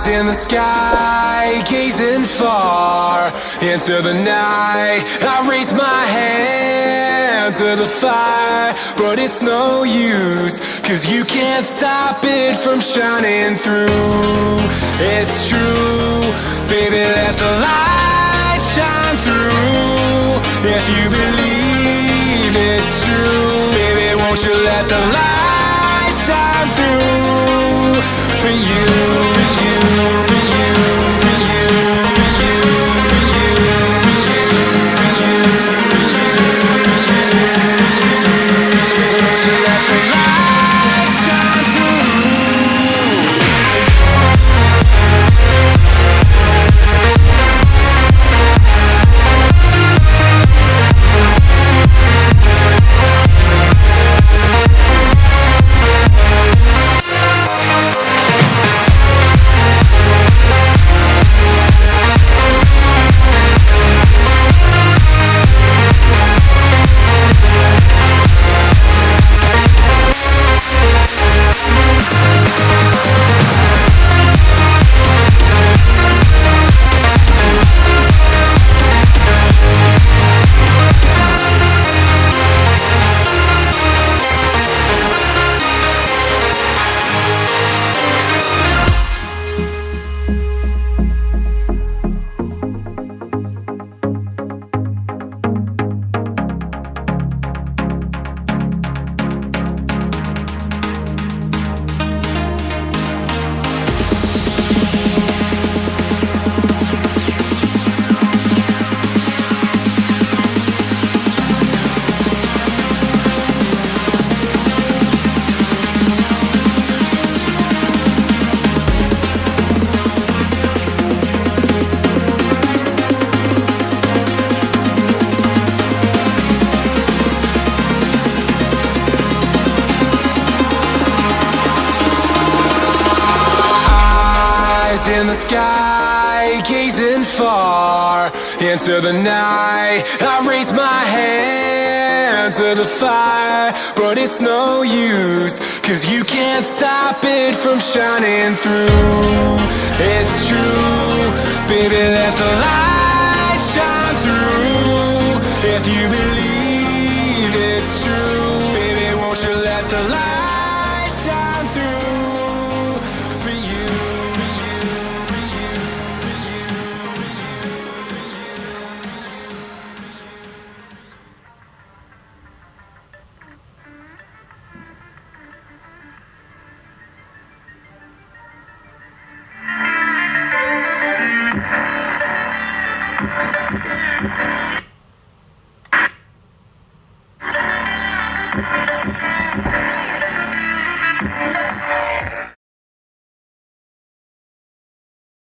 In the sky, gazing far into the night, I raise my hand to the fire, but it's no use, 'cause you can't stop it from shining through. It's true, baby, let the light shine through. If you believe it's true, baby, won't you let the light shine through for you, for you, for you, for you, for you, for you, for you, for you, won't you let the light shine through? In the sky, gazing far into the night, I raise my hand to the fire, but it's no use, 'cause you can't stop it from shining through. It's true, baby, let the light shine through. If you believe